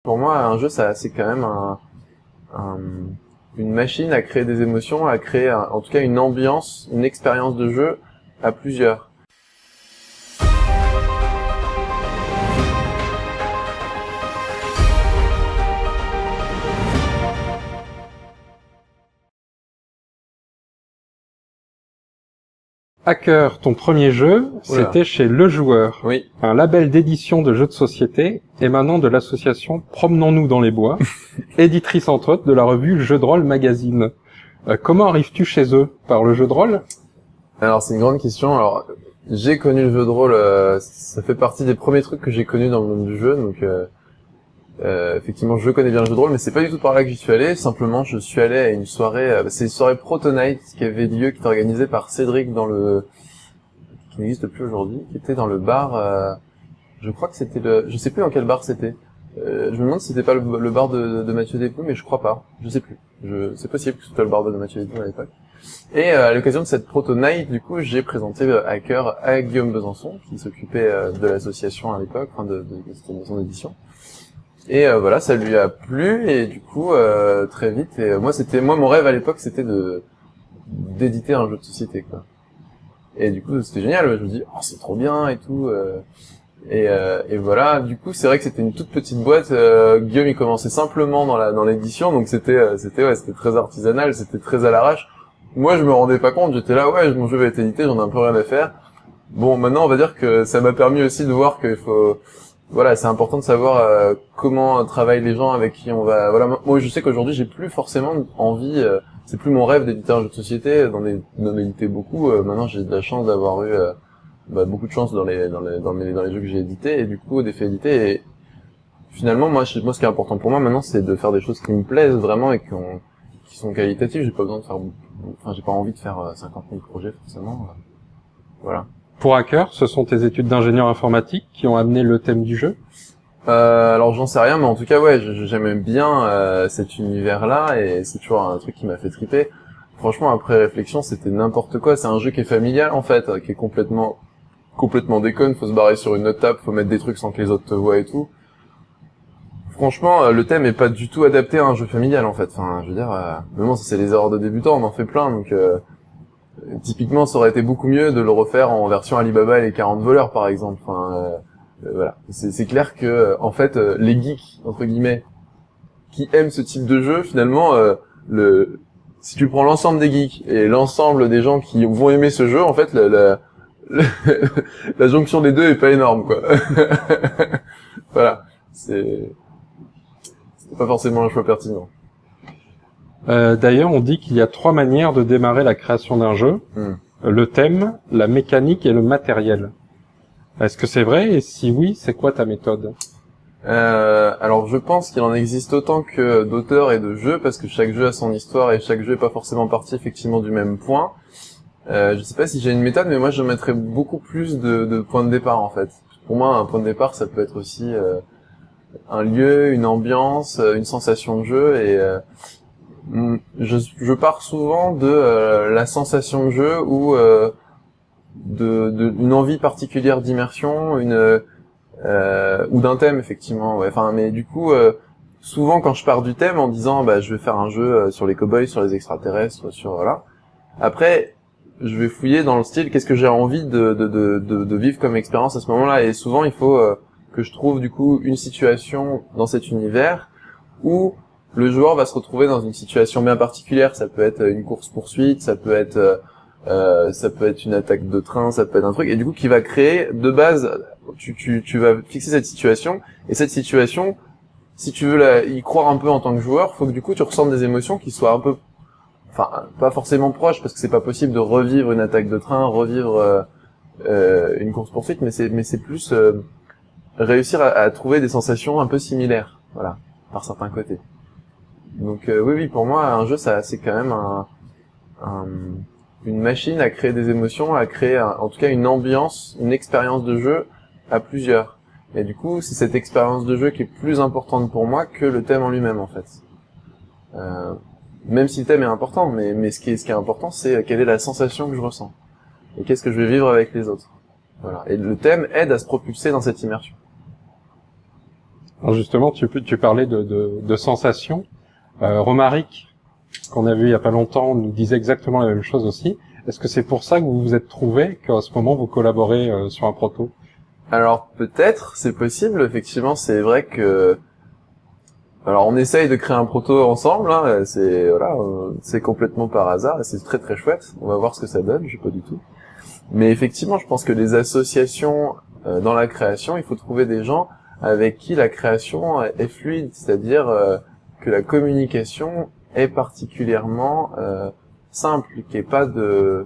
Pour moi, un jeu, c'est quand même un- une machine à créer des émotions, à créer en tout cas une ambiance, une expérience de jeu à plusieurs. Hacker, ton premier jeu, Oula. c'était chez Le Joueur, Oui. un label d'édition de jeux de société émanant de l'association Promenons-nous dans les bois, éditrice entre autres de la revue Jeux de rôle Magazine. Comment arrives-tu chez eux? Par le jeu de rôle? Alors c'est une grande question. Alors j'ai connu le jeu de rôle, ça fait partie des premiers trucs que j'ai connus dans le monde du jeu, donc effectivement je connais bien le jeu de rôle, mais c'est pas du tout par là que j'y suis allé. Simplement je suis allé à une soirée, c'est une soirée Proto Night qui avait lieu, qui était organisée par Cédric qui n'existe plus aujourd'hui, qui était dans le bar. Je crois que c'était je sais plus dans quel bar c'était. Je me demande si c'était pas le bar de Mathieu Despous, mais je crois pas. Je sais plus. C'est possible que c'était le bar de Mathieu Despous à l'époque. Et à l'occasion de cette Proto Night, du coup, j'ai présenté Hacker à Guillaume Besançon, qui s'occupait de l'association à l'époque, enfin de cette maison d'édition. Et voilà, ça lui a plu, et du coup, très vite. Et moi, mon rêve à l'époque, c'était d'éditer un jeu de société, quoi. Et du coup, c'était génial. Je me dis, oh, c'est trop bien et tout. Et voilà, du coup, c'est vrai que c'était une toute petite boîte. Guillaume, il commençait simplement dans l'édition, donc c'était très artisanal, c'était très à l'arrache. Moi, je me rendais pas compte, j'étais là, ouais, mon jeu va être édité, j'en ai un peu rien à faire. Bon, maintenant, on va dire que ça m'a permis aussi de voir qu'il faut, voilà, c'est important de savoir comment travaillent les gens avec qui on va. Voilà, moi, je sais qu'aujourd'hui, j'ai plus forcément envie, c'est plus mon rêve d'éditer un jeu de société, d'en éditer beaucoup. Maintenant, j'ai de la chance d'avoir eu beaucoup de chance dans les jeux que j'ai édités, et du coup, des faits édités. Et finalement, moi, ce qui est important pour moi maintenant, c'est de faire des choses qui me plaisent vraiment et qui sont qualitatives. J'ai pas besoin de faire, enfin, j'ai pas envie de faire 50 000 projets forcément. Voilà. Pour Hacker, ce sont tes études d'ingénieur informatique qui ont amené le thème du jeu? Alors j'en sais rien, mais en tout cas, ouais, j'aime bien cet univers-là, et c'est toujours un truc qui m'a fait triper. Franchement, après réflexion, c'était n'importe quoi. C'est un jeu qui est familial en fait, qui est complètement déconne. Faut se barrer sur une autre table, faut mettre des trucs sans que les autres te voient et tout. Franchement, le thème est pas du tout adapté à un jeu familial en fait. Enfin, je veux dire, mais bon, ça c'est les erreurs de débutants, on en fait plein, donc typiquement, ça aurait été beaucoup mieux de le refaire en version Alibaba et les 40 voleurs, par exemple. Enfin, voilà. C'est clair que, en fait, les geeks, entre guillemets, qui aiment ce type de jeu, finalement, si tu prends l'ensemble des geeks et l'ensemble des gens qui vont aimer ce jeu, en fait, la jonction des deux est pas énorme, quoi. Voilà. C'était pas forcément un choix pertinent. D'ailleurs, on dit qu'il y a 3 manières de démarrer la création d'un jeu. Le thème, la mécanique et le matériel. Est-ce que c'est vrai? Et si oui, c'est quoi ta méthode? Alors je pense qu'il en existe autant que d'auteurs et de jeux, parce que chaque jeu a son histoire et chaque jeu est pas forcément parti effectivement du même point. Je sais pas si j'ai une méthode, mais moi je mettrais beaucoup plus de points de départ en fait. Pour moi, un point de départ, ça peut être aussi un lieu, une ambiance, une sensation de jeu, et je pars souvent de la sensation de jeu ou une envie particulière d'immersion, ou d'un thème effectivement. Ouais. Enfin, mais du coup, souvent quand je pars du thème en disant bah je vais faire un jeu sur les cow-boys, sur les extraterrestres, sur voilà. Après, je vais fouiller dans le style, qu'est-ce que j'ai envie de vivre comme expérience à ce moment-là. Et souvent, il faut que je trouve du coup une situation dans cet univers où le joueur va se retrouver dans une situation bien particulière. Ça peut être une course-poursuite, ça peut être une attaque de train, ça peut être un truc, et du coup qui va créer de base, tu vas fixer cette situation, et cette situation, si tu veux y croire un peu en tant que joueur, faut que du coup tu ressentes des émotions qui soient un peu, enfin pas forcément proches, parce que c'est pas possible de revivre une attaque de train, revivre une course-poursuite, mais c'est plus réussir à trouver des sensations un peu similaires, voilà, par certains côtés. Donc oui, pour moi un jeu c'est quand même une machine à créer des émotions, à créer en tout cas une ambiance, une expérience de jeu à plusieurs. Et du coup, c'est cette expérience de jeu qui est plus importante pour moi que le thème en lui-même en fait. Même si le thème est important, mais ce qui est important, c'est quelle est la sensation que je ressens et qu'est-ce que je vais vivre avec les autres. Voilà. Et le thème aide à se propulser dans cette immersion. Alors justement, tu parlais de sensations. Romaric, qu'on a vu il y a pas longtemps, nous disait exactement la même chose aussi. Est-ce que c'est pour ça que vous vous êtes trouvé qu'à ce moment vous collaborez sur un proto? Alors peut-être, c'est possible. Effectivement, c'est vrai que alors on essaye de créer un proto ensemble. Hein, c'est complètement par hasard et c'est très très chouette. On va voir ce que ça donne. Je sais pas du tout. Mais effectivement, je pense que les associations dans la création, il faut trouver des gens avec qui la création est fluide, c'est-à-dire que la communication est particulièrement simple, qu'il n'y ait pas que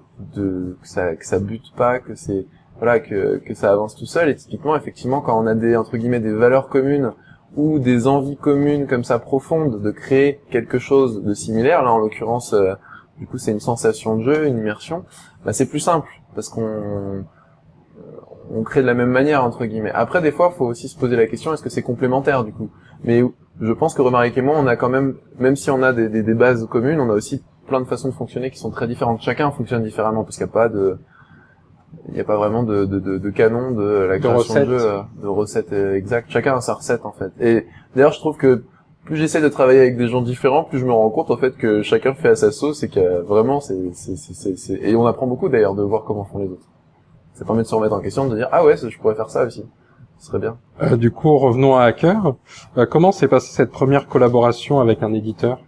ça bute pas, que c'est que ça avance tout seul. Et typiquement, effectivement, quand on a des entre guillemets des valeurs communes ou des envies communes comme ça profondes de créer quelque chose de similaire, là en l'occurrence, du coup c'est une sensation de jeu, une immersion, bah c'est plus simple parce qu'on crée de la même manière entre guillemets. Après des fois, faut aussi se poser la question est-ce que c'est complémentaire du coup. Mais je pense que Romaric et moi, on a quand même si on a des bases communes, on a aussi plein de façons de fonctionner qui sont très différentes. Chacun fonctionne différemment parce qu'il n'y a pas vraiment de canon de la création de jeu, de recettes exactes. Chacun a sa recette en fait. Et d'ailleurs, je trouve que plus j'essaie de travailler avec des gens différents, plus je me rends compte en fait que chacun fait à sa sauce et que vraiment et on apprend beaucoup d'ailleurs de voir comment font les autres. Ça permet de se remettre en question, de dire ah ouais, je pourrais faire ça aussi. Ce serait bien. Du coup, revenons à Hacker. Comment s'est passée cette première collaboration avec un éditeur?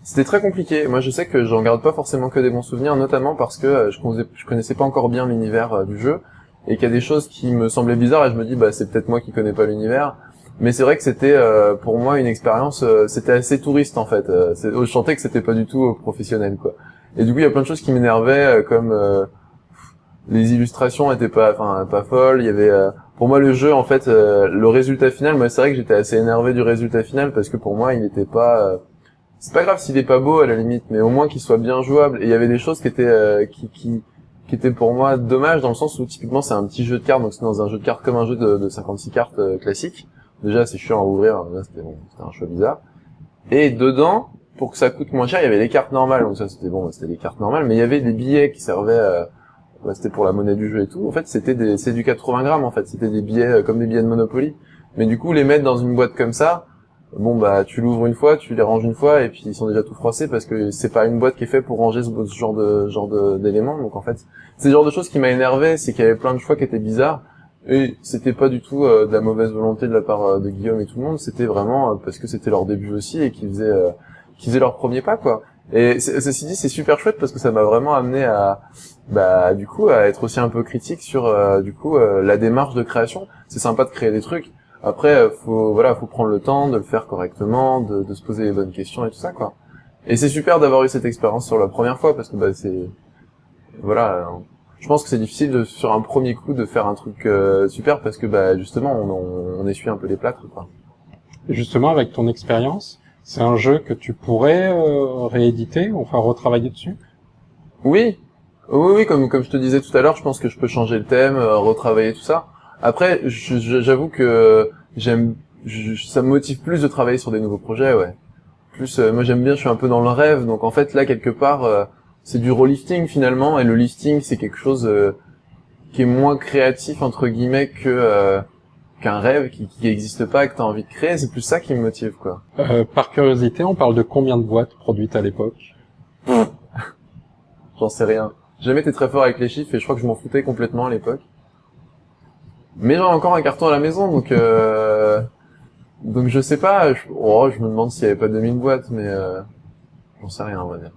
C'était très compliqué. Moi, je sais que j'en garde pas forcément que des bons souvenirs, notamment parce que je connaissais pas encore bien l'univers du jeu et qu'il y a des choses qui me semblaient bizarres et je me dis bah c'est peut-être moi qui connais pas l'univers. Mais c'est vrai que c'était pour moi une expérience, c'était assez touriste en fait. Je sentais que c'était pas du tout professionnel quoi. Et du coup, il y a plein de choses qui m'énervaient comme les illustrations étaient pas folles. Il y avait pour moi le jeu en fait le résultat final. Moi, c'est vrai que j'étais assez énervé du résultat final parce que pour moi, il n'était pas c'est pas grave s'il est pas beau à la limite, mais au moins qu'il soit bien jouable. Et il y avait des choses qui étaient qui étaient pour moi dommages dans le sens où typiquement c'est un petit jeu de cartes, donc c'est dans un jeu de cartes comme un jeu de 56 cartes classique. Déjà c'est chiant à ouvrir, là c'était un choix bizarre. Et dedans, pour que ça coûte moins cher, il y avait les cartes normales, donc ça c'était c'était les cartes normales, mais il y avait des billets qui servaient c'était pour la monnaie du jeu et tout. En fait, c'est du 80 grammes en fait, c'était des billets comme des billets de Monopoly. Mais du coup, les mettre dans une boîte comme ça, bon bah tu l'ouvres une fois, tu les ranges une fois et puis ils sont déjà tout froissés parce que c'est pas une boîte qui est faite pour ranger ce genre d'éléments. Donc en fait, c'est le genre de choses qui m'a énervé, c'est qu'il y avait plein de choix qui étaient bizarres et c'était pas du tout de la mauvaise volonté de la part de Guillaume et tout le monde, c'était vraiment parce que c'était leur début aussi et qu'ils faisaient leur premier pas quoi. Et ceci dit, c'est super chouette parce que ça m'a vraiment amené à du coup à être aussi un peu critique sur la démarche de création. C'est sympa de créer des trucs. Après, faut prendre le temps de le faire correctement, de se poser les bonnes questions et tout ça, quoi. Et c'est super d'avoir eu cette expérience sur la première fois, parce que, je pense que c'est difficile sur un premier coup de faire un truc super, parce que, justement, on essuie un peu les plâtres, quoi. Et justement, avec ton expérience, c'est un jeu que tu pourrais rééditer, enfin retravailler dessus? Oui, comme je te disais tout à l'heure, je pense que je peux changer le thème, retravailler tout ça. Après, j'avoue que ça me motive plus de travailler sur des nouveaux projets, ouais. Plus, moi j'aime bien, je suis un peu dans le rêve, donc en fait là quelque part, c'est du role-lifting finalement, et le lifting c'est quelque chose qui est moins créatif entre guillemets qu'un rêve qui n'existe pas, que t'as envie de créer. C'est plus ça qui me motive, quoi. Par curiosité, on parle de combien de boîtes produites à l'époque? J'en sais rien. J'ai jamais été très fort avec les chiffres et je crois que je m'en foutais complètement à l'époque. Mais j'ai encore un carton à la maison, donc je sais pas. Je me demande s'il y avait pas 2000 boîtes, mais j'en sais rien, on va dire.